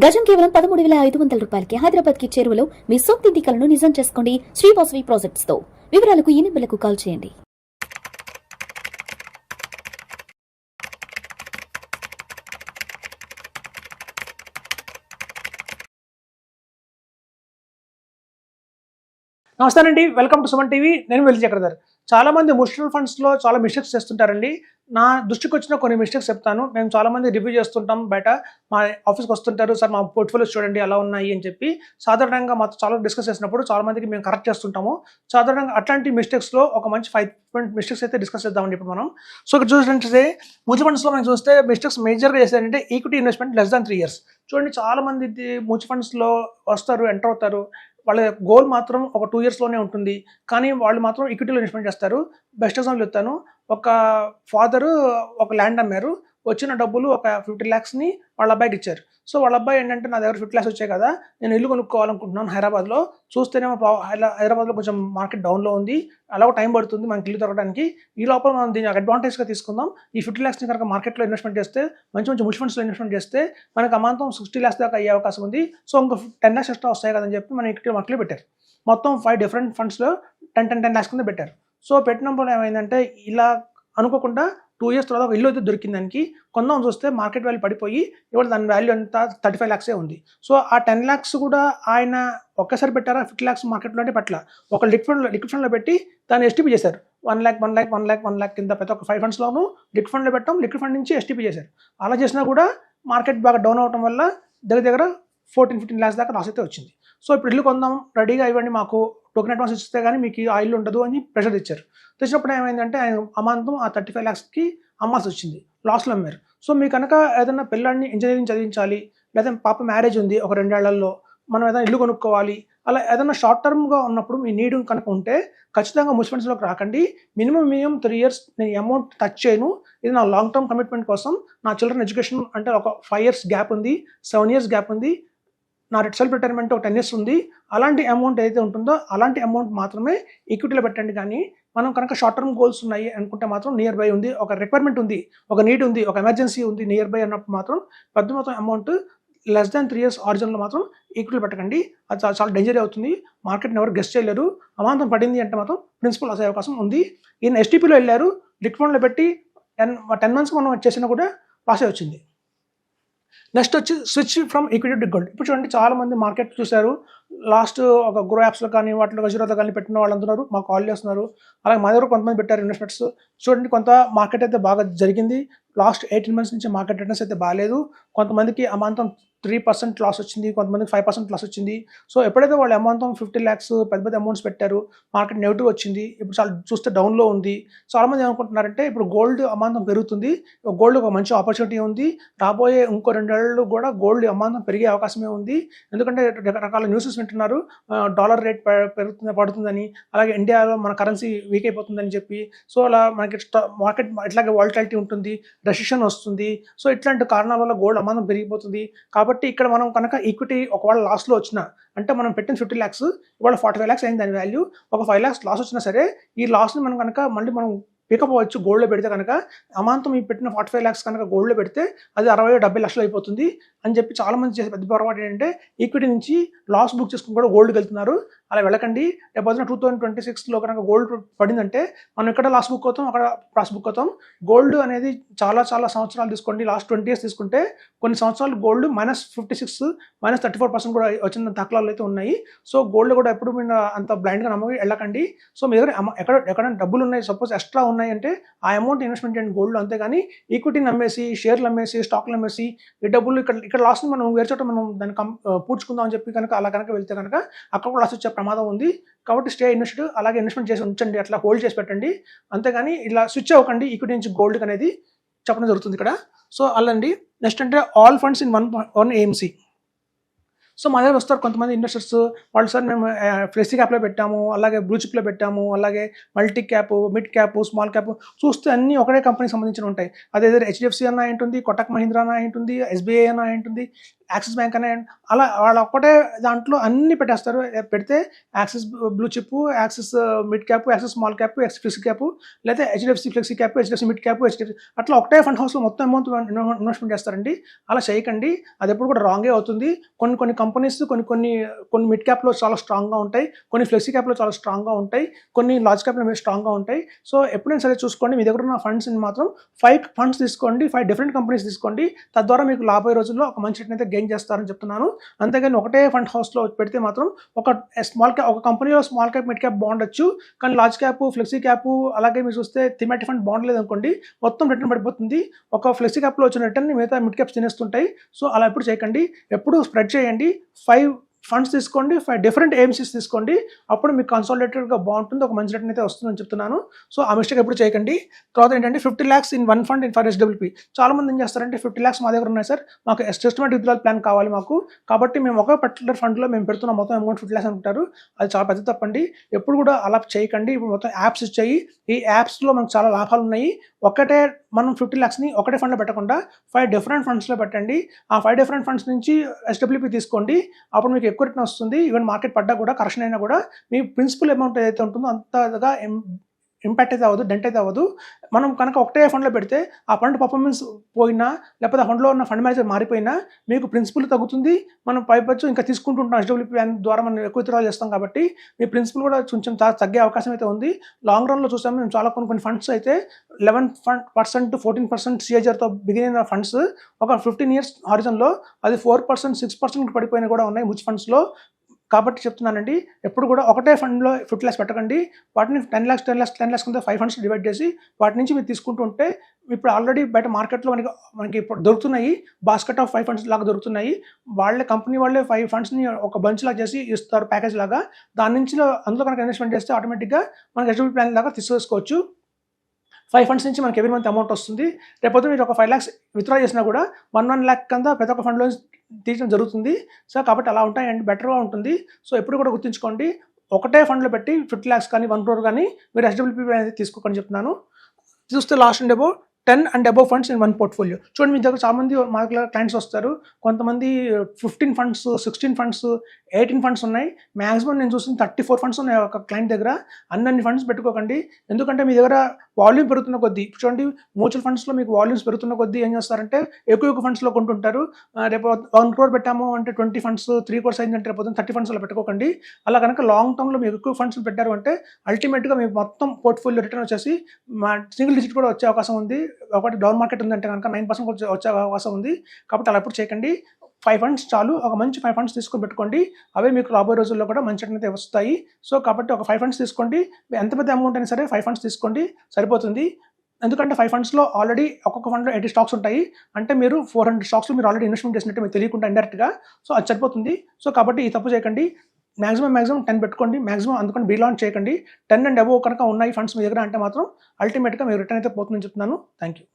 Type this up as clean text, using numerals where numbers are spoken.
గజం కేవలం 13,500 రూపాయలకి హైదరాబాద్ కి చేరువలో మీ సొంతింటి కలను నిజం చేసుకోండి శ్రీ వాసవి ప్రాజెక్ట్స్ తో. వివరాలకు ఈ నెంబర్లకు కాల్ చేయండి. నమస్తే అండి, వెల్కమ్ టు సుమన్ టీవీ. నేను వెల్లి చక్రధర్. చాలా మంది మ్యూచువల్ ఫండ్స్లో చాలా మిస్టేక్స్ చేస్తుంటారండి. నా దృష్టికి వచ్చిన కొన్ని మిస్టేక్స్ చెప్తాను. మేము చాలా మంది రివ్యూ చేస్తుంటాం, బయట మా ఆఫీస్కి వస్తుంటారు, సార్ మా పోర్ట్ఫోలియోస్ చూడండి అలా ఉన్నాయి అని చెప్పి. సాధారణంగా మాతో చాలా డిస్కస్ చేసినప్పుడు చాలా మందికి మేము కరెక్ట్ చేస్తుంటాము. సాధారణంగా అట్లాంటి మిస్టేక్స్లో ఒక మంచి 5 మిస్టేక్స్ అయితే డిస్కస్ చేద్దామండి ఇప్పుడు మనం. సో ఇక్కడ చూసినట్లయితే మ్యూచువల్ ఫండ్స్లో మనం చూస్తే మిస్టేక్స్ మేజర్గా చేశారంటే equity investment less than 3 years. చూడండి, చాలా మంది మ్యూచువల్ ఫండ్స్లో వస్తారు, ఎంటర్ అవుతారు, వాళ్ళ గోల్ మాత్రం ఒక 2 yearsలోనే ఉంటుంది, కానీ వాళ్ళు మాత్రం ఈక్విటీలో ఇన్వెస్ట్మెంట్ చేస్తారు. బెస్ట్ ఎగ్జాంపుల్ చెప్తాను. ఒక ఫాదరు ఒక ల్యాండ్ అమ్మారు, వచ్చిన డబ్బులు ఒక 50 lakhsని వాళ్ళ అబ్బాయికి ఇచ్చారు. సో వాళ్ళ అబ్బాయి ఏంటంటే, నా దగ్గర 50 lakhs వచ్చాయి కదా, నేను ఇల్లు కొనుక్కోవాలనుకుంటున్నాను హైదరాబాద్లో. చూస్తేనేమో హైదరాబాద్లో కొంచెం మార్కెట్ డౌన్లో ఉంది, అలాగో టైం పడుతుంది మనకి ఇల్లు దొరకడానికి. ఈ లోపల మనం దీన్ని అడ్వాంటేజ్గా తీసుకుందాం. ఈ 50 lakhsని కనుక మార్కెట్లో ఇన్వెస్ట్మెంట్ చేస్తే, మంచి మ్యూచువల్ ఫండ్స్లో ఇన్వెస్ట్మెంట్ చేస్తే మనకు అమాంతం 60 lakhs దాకా అయ్యే అవకాశం ఉంది. సో ఇంకా 10 lakhs ఎక్స్ట్రా వస్తాయి కదని చెప్పి మనం ఈక్విటీ మార్కెట్లో పెట్టారు. మొత్తం 5 different ఫండ్స్లో 10 lakhs కింద పెట్టారు. సో పెట్టినప్పుడు ఏమైందంటే, ఇలా అనుకోకుండా 2 years తర్వాత ఒక ఇల్లు అయితే దొరికింది దానికి. కొందాం చూస్తే మార్కెట్ వాల్యూ పడిపోయి ఇవాళ దాని వాల్యూ ఎంత 35 lakhs ఉంది. సో ఆ 10 lakhs కూడా ఆయన ఒక్కసారి పెట్టారా 50 lakhs మార్కెట్లో అంటే పట్ల ఒక లిక్విడ్ ఫండ్లో పెట్టి దాన్ని ఎస్టీపీ చేశారు. 1 lakh 1 lakh 1 lakh 1 lakh కింద ప్రతి ఒక్క 5 fundsలోనూ లిక్విడ్ ఫండ్లో పెట్టాం, లిక్విడ్ ఫండ్ నుంచి ఎస్టీపీ చేశారు. అలా చేసినా కూడా మార్కెట్ బాగా డౌన్ అవడం వల్ల దగ్గర 14-15 lakhs దాకా లాస్ అయితే వచ్చింది. సో ఇప్పుడు ఇల్లు కొందాం, రెడీగా ఇవ్వండి, మాకు టోకెన్ అడ్వాన్స్ ఇస్తే కానీ మీకు ఆ ఇల్లు ఉండదు అని ప్రెషర్ తెచ్చారు. తెచ్చినప్పుడు ఏమైందంటే, ఆయన అమాంతం ఆ 35 lakhsకి అమ్మాల్సి వచ్చింది, లాస్లో అమ్మారు. సో మీ కనుక ఏదైనా పిల్లాడిని ఇంజనీరింగ్ చదివించాలి, లేదా పాప మ్యారేజ్ ఉంది ఒక 2 ఏళ్లలో, మనం ఏదైనా ఇల్లు కొనుక్కోవాలి, అలా ఏదైనా షార్ట్ టర్మ్గా ఉన్నప్పుడు మీ నీడ్ కనుక ఉంటే ఖచ్చితంగా మ్యూచువల్ ఫండ్స్లోకి రాకండి. మినిమం 3 years నేను అమౌంట్ టచ్ చేయను, ఇది నా లాంగ్ టర్మ్ కమిట్మెంట్ కోసం, నా చిల్డ్రన్ ఎడ్యుకేషన్ అంటే ఒక 5 years గ్యాప్ ఉంది, 7 years గ్యాప్ ఉంది, నా సెల్ఫ్ రిటైర్మెంట్ ఒక 10 years ఉంది. అలాంటి అమౌంట్ ఏదైతే ఉంటుందో అలాంటి అమౌంట్ మాత్రమే ఈక్విటీలో పెట్టండి. కానీ మనం కనుక షార్ట్ టర్మ్ గోల్స్ ఉన్నాయి అనుకుంటే మాత్రం, నియర్ బై ఉంది, ఒక రిక్వైర్మెంట్ ఉంది, ఒక నీడ్ ఉంది, ఒక ఎమర్జెన్సీ ఉంది నియర్ బై అన్నప్పుడు మాత్రం పెద్ద మొత్తం అమౌంట్ లెస్ దాన్ 3 years ఆరిజిన్లో మాత్రం ఈక్విటీలో పెట్టకండి. అది చాలా డేంజర్ అవుతుంది, మార్కెట్ని ఎవరు గెస్ట్ చేయలేరు. అమాంతం పడింది అంటే మాత్రం ప్రిన్సిపల్ లాస్ అయ్యే అవకాశం ఉంది. ఈయన ఎస్టీపీలో వెళ్ళారు, లిక్విడ్ ఫండ్లో పెట్టి 10 months మనం చేసినా కూడా లాసే వచ్చింది. నెక్స్ట్ వచ్చి switch from equity to gold. ఇప్పుడు చూడండి, చాలా మంది మార్కెట్ చూశారు, లాస్ట్ ఒక గ్రో యాప్స్లో కానీ వాటిలో గజరాతో కానీ పెట్టిన వాళ్ళు అందరూ మాకు కాల్ చేస్తున్నారు. అలాగే మా దగ్గర కొంతమంది పెట్టారు ఇన్వెస్ట్మెంట్స్. చూడండి, కొంత మార్కెట్ అయితే బాగా జరిగింది. లాస్ట్ 18 months నుంచి మార్కెట్ రిటర్న్స్ అయితే బాగాలేదు. కొంతమందికి అమాంతం 3% లాస్ వచ్చింది, కొంతమందికి 5% లాస్ వచ్చింది. సో ఎప్పుడైతే వాళ్ళు అమాంతం 50 lakhs పెద్ద పెద్ద అమౌంట్స్ పెట్టారు, మార్కెట్ నెగిటివ్ వచ్చింది, ఇప్పుడు చాలా చూస్తే డౌన్లో ఉంది. చాలామంది ఏమనుకుంటున్నారంటే, ఇప్పుడు గోల్డ్ అమాంతం పెరుగుతుంది, గోల్డ్ ఒక మంచి ఆపర్చునిటీ ఉంది, రాబోయే ఇంకో 2 ఏళ్ళు కూడా గోల్డ్ అమాంతం పెరిగే అవకాశమే ఉంది. ఎందుకంటే రకరకాల న్యూసెస్ వింటున్నారు, డాలర్ రేట్ పడుతుందని, అలాగే ఇండియాలో మన కరెన్సీ వీక్ అయిపోతుందని చెప్పి. సో అలా మనకి మార్కెట్ ఇట్లాగే వాలటిలిటీ ఉంటుంది, రెసిషన్ వస్తుంది. సో ఇట్లాంటి కారణాల వల్ల గోల్డ్ అమాంతం పెరిగిపోతుంది. కాబట్టి ఇక్కడ మనం కనుక ఈక్విటీ ఒకవేళ లాస్లో వచ్చినా, అంటే మనం పెట్టిన 50 lakhs ఇవాళ 45 lakhs అయింది దాని వాల్యూ, ఒక 5 lakhs లాస్ వచ్చినా సరే, ఈ లాస్ని మనం కనుక మళ్ళీ మనం పికప్ అవ్వచ్చు గోల్డ్లో పెడితే కనుక. అమాంతం ఈ పెట్టిన 45 lakhs కనుక గోల్డ్లో పెడితే అది 60-70 లక్షలు అయిపోతుంది అని చెప్పి చాలామంది చేసే పెద్ద పొరపాటు ఏంటంటే, ఈక్విటీ నుంచి లాస్ బుక్ చేసుకుని కూడా గోల్డ్కి వెళ్తున్నారు. అలా వెళ్ళకండి. రేపు 2026లో కనుక గోల్డ్ పడిందంటే మనం ఎక్కడ లాస్ బుక్ అవుతాం, అక్కడ లాస్ బుక్ అవుతాం. గోల్డ్ అనేది చాలా సంవత్సరాలు తీసుకోండి, లాస్ట్ 20 years తీసుకుంటే కొన్ని సంవత్సరాలు గోల్డ్ -56, -34% కూడా వచ్చిన దాఖలాలు అయితే ఉన్నాయి. సో గోల్డ్ కూడా ఎప్పుడు మీరు అంత బ్లైండ్గా నమ్మకి వెళ్ళకండి. సో మీ దగ్గర ఎక్కడైనా డబ్బులు ఉన్నాయి, సపోజ్ ఎక్స్ట్రా ఉన్నాయి అంటే ఆ అమౌంట్ ఇన్వెస్ట్మెంట్ చేయండి గోల్డ్లో. అంతేగాని ఈక్విటీని అమ్మేసి, షేర్లు అమ్మేసి, స్టాక్లు అమ్మేసి, ఈ డబ్బులు ఇక్కడ లాస్ని మనం వేరే చోట మనం దాన్ని పూడ్చుకుందాం అని చెప్పి కనుక అలా కనుక వెళ్తే కనుక అక్కడ కూడా లాస్ వచ్చే ప్రమాదం ఉంది. కాబట్టి స్టే ఇన్వెస్టెడ్, అలాగే ఇన్వెస్ట్మెంట్ చేసి ఉంచండి, అట్లా హోల్డ్ చేసి పెట్టండి. అంతేగాని ఇలా స్విచ్ అవ్వకండి ఈక్విటీ నుంచి గోల్డ్కి అనేది చెప్పడం జరుగుతుంది ఇక్కడ. సో అలాండి. నెక్స్ట్ అంటే all funds in one AMC. So మా దగ్గర వస్తారు కొంతమంది ఇన్వెస్టర్స్, వాళ్ళు సార్ మేము ఫ్లెక్సీ క్యాప్లో పెట్టాము, అలాగే బ్లూ చిప్లో పెట్టాము, అలాగే multi cap, mid cap, small cap, చూస్తే అన్నీ ఒకటే కంపెనీకి సంబంధించిన ఉంటాయి. అదే హెచ్డిఎఫ్సి అన్న ఉంటుంది, కొటక్ మహీంద్రా అన్న ఉంటుంది, ఎస్బీఐ అన్న ఉంటుంది, యాక్సిస్ బ్యాంక్ అనే అలా వాళ్ళు ఒక్కటే దాంట్లో అన్ని పెట్టేస్తారు. పెడితే Axis blue chip, Axis mid cap, Axis small cap, Axis flexi cap, లేదా HDFC flexi cap, HDFC mid cap, HDFC అట్లా ఒకటే ఫండ్ హౌస్లో మొత్తం అమౌంట్ ఇన్వెస్ట్మెంట్ చేస్తారండి. అలా చేయకండి, అది ఎప్పుడు కూడా రాంగే అవుతుంది. కొన్ని కంపెనీస్ కొన్ని మిడ్ క్యాప్లో చాలా స్ట్రాంగ్గా ఉంటాయి, కొన్ని ఫ్లెక్సీ క్యాప్లో చాలా స్ట్రాంగ్గా ఉంటాయి, కొన్ని లార్జ్ క్యాప్లో స్ట్రాంగ్గా ఉంటాయి. సో ఎప్పుడైనా సరే చూసుకోండి, మీ దగ్గర ఉన్న ఫండ్స్ని మాత్రం 5 ఫండ్స్ తీసుకోండి, 5 డిఫరెంట్ కంపెనీస్ తీసుకోండి. తద్వారా మీకు రాబోయే రోజుల్లో ఒక మంచి రిటర్న్ అయితే గెయిన్ చేస్తారని చెప్తున్నాను. అంతేగాని ఒకటే ఫండ్ హౌస్లో పెడితే మాత్రం ఒక కంపెనీలో స్మాల్ క్యాప్, మిడ్ క్యాప్ బాగుండొచ్చు, కానీ లార్జ్ క్యాప్, ఫ్లెక్సీ క్యాప్, అలాగే మీరు చూస్తే థీమాటిక్ ఫండ్ బాగుండలేదు అనుకోండి, మొత్తం రిటర్న్ పడిపోతుంది. ఒక ఫ్లెక్సీ క్యాప్లో వచ్చిన రిటర్న్ మిగతా మిడ్ క్యాప్స్ తినేస్తుంటాయి. సో అలా ఎప్పుడు చేయకండి, ఎప్పుడు స్ప్రెడ్ చేయండి. 5 ఫండ్స్ తీసుకోండి, 5 డిఫరెంట్ ఏఎంసీస్ తీసుకోండి, అప్పుడు మీకు కన్సాలిడేటెడ్గా బాగుంటుంది, ఒక మంచి రిటర్న్ అయితే వస్తుందని చెప్తున్నాను. సో ఆ మిస్టేక్ ఎప్పుడు చేయకండి. తర్వాత ఏంటంటే 50 lakhs in 1 fund for SWP. చాలా మంది ఏం చేస్తారంటే 50 lakhs మా దగ్గర ఉన్నాయి సార్, మాకు సిస్టమేటిక్ విత్డ్రాల్ ప్లాన్ కావాలి మాకు, కాబట్టి మేము ఒక పర్టికులర్ ఫండ్లో మేము పెడుతున్నాం మొత్తం అమౌంట్ 50 lakhs అనుకుంటారు. అది చాలా పెద్ద తప్పండి, ఎప్పుడు కూడా అలా చేయకండి. ఇప్పుడు మొత్తం యాప్స్ ఇచ్చాయి, ఈ యాప్స్లో మనకు చాలా లాభాలు ఉన్నాయి. ఒకటే మనం 50 lakhsని ఒకటే ఫండ్లో పెట్టకుండా 5 డిఫరెంట్ ఫండ్స్లో పెట్టండి. ఆ 5 డిఫరెంట్ ఫండ్స్ నుంచి ఎస్డబ్ల్యూపీ తీసుకోండి, అప్పుడు మీకు ఎక్కువ రిటర్న్ వస్తుంది. ఈవెన్ మార్కెట్ పడ్డా కూడా, కరెక్షన్ అయినా కూడా మీ ప్రిన్సిపల్ అమౌంట్ ఏదైతే ఉంటుందో అంతగా ఇంపాక్ట్ అయితే అవ్వదు, డెంట్ అయితే అవ్వదు. మనం కనుక ఒకటే ఫండ్లో పెడితే ఆ ఫండ్ పర్ఫార్మెన్స్ పోయినా, లేకపోతే ఆ ఫండ్లో ఉన్న ఫండ్ మేనేజర్ మారిపోయినా మీకు ప్రిన్సిపల్ తగ్గుతుంది. మనం పైపచ్చు ఇంకా తీసుకుంటుంటాం, ఎస్డబ్ల్యూపీ ప్లాన్ ద్వారా మనం ఎక్కువ విత్డ్రాల్ చేస్తాం కాబట్టి మీ ప్రిన్సిపల్ కూడా కొంచెం తగ్గే అవకాశం అయితే ఉంది. లాంగ్ రన్లో చూసాము మేము చాలా కొన్ని ఫండ్స్ అయితే 11%, 14% సిఏజర్తో బిగిన్ అయిన ఫండ్స్ ఒక 15 years హారిజన్లో అది 4%, 6% పడిపోయినా కూడా ఉన్నాయి మ్యూచువల్ ఫండ్స్లో. కాబట్టి చెప్తున్నానండి, ఎప్పుడు కూడా ఒకటే ఫండ్లో 50 lakhs పెట్టకండి, వాటిని 10 lakhs కింద 5 funds డివైడ్ చేసి వాటి నుంచి మీరు తీసుకుంటూ ఉంటే, ఇప్పుడు ఆల్రెడీ బయట మార్కెట్లో మనకి ఇప్పుడు దొరుకుతున్నాయి, బాస్కెట్ ఆఫ్ 5 funds లాగా దొరుకుతున్నాయి. కంపెనీ వాళ్ళే 5 fundsని ఒక బంచ్ లాగా చేసి ఇస్తారు, ప్యాకేజ్ లాగా. దాని నుంచి అందులో కనుక ఇన్వెస్ట్మెంట్ చేస్తే ఆటోమేటిక్గా మనకి ఎస్డబ్ల్యూపీ ప్లాన్ లాగా తీసుకోవచ్చు. 5 funds నుంచి మనకి ఎవ్రీ మంత్ అమౌంట్ వస్తుంది. రేపొద్దు మీరు ఒక 5 lakhs విత్డ్రా చేసినా కూడా 1 lakh కింద ప్రతి ఒక్క ఫండ్లో తీయడం జరుగుతుంది. సో కాబట్టి అలా ఉంటాయండి, బెటర్గా ఉంటుంది. సో ఎప్పుడు కూడా గుర్తుంచుకోండి, ఒకటే ఫండ్లో పెట్టి 50 lakhs కానీ 1 crore కానీ మీరు ఎస్డబ్ల్యూపీ అనేది తీసుకోకని చెప్తున్నాను. చూస్తే last and above 10 and above funds in one portfolio. చూడండి, మీ దగ్గర చాలామంది మా దగ్గర క్లయింట్స్ వస్తారు, కొంతమంది 15 funds, 16 funds, 18 funds ఉన్నాయి. మ్యాక్సిమం నేను చూసిన 34 funds ఉన్నాయి ఒక క్లయింట్ దగ్గర. అన్ని ఫండ్స్ పెట్టుకోకండి, ఎందుకంటే మీ దగ్గర వాల్యూమ్ పెరుగుతున్న కొద్దీ, చూడండి మ్యూచువల్ ఫండ్స్లో మీకు వాల్యూమ్స్ పెరుగుతున్న కొద్దీ ఏం చేస్తారంటే ఎక్కువ ఫండ్స్లో కొంటుంటారు. రేపు 1 crore పెట్టాము అంటే 20 funds, 3 crores అయిందంటే రేపు 30 fundsలో పెట్టుకోకండి. అలా కనుక లాంగ్ టర్మ్లో మీరు ఎక్కువ ఫండ్స్ పెట్టారు అంటే అల్టిమేట్గా మీకు మొత్తం పోర్ట్ఫోలియో రిటర్న్ వచ్చేసి సింగిల్ డిజిట్ కూడా వచ్చే అవకాశం ఉంది. ఒకటి డౌన్ మార్కెట్ ఉందంటే కనుక 9% వచ్చే అవకాశం ఉంది. కాబట్టి అలా ఎప్పుడు చేయకండి, 5 funds చాలు, ఒక మంచి 5 funds తీసుకొని పెట్టుకోండి, అవే మీకు రాబోయే రోజుల్లో కూడా మంచి రిటర్న్ అయితే వస్తాయి. సో కాబట్టి ఒక 5 funds తీసుకోండి, ఎంత పెద్ద అమౌంట్ అయినా సరే 5 funds తీసుకోండి సరిపోతుంది. ఎందుకంటే 5 fundsలో ఆల్రెడీ ఒక్కొక్క ఫండ్లో 80 stocks ఉంటాయి, అంటే మీరు 400 stocks మీరు ఆల్రెడీ ఇన్వెస్ట్మెంట్ చేసినట్టు మీకు తెలియకుండా ఇండైరెక్ట్గా. సో అది సరిపోతుంది. సో కాబట్టి ఈ తప్పు చేయకండి, మ్యాక్సిమం 10 పెట్టుకోండి, మ్యాక్సిమం అందుకని లాంచ్ చేయకండి. 10 and above కనుక ఉన్నాయి ఫండ్స్ మీ దగ్గర అంటే మాత్రం అల్టిమేట్గా మీరు రిటర్న్ అయితే పోతుందని చెప్తున్నాను. Thank you.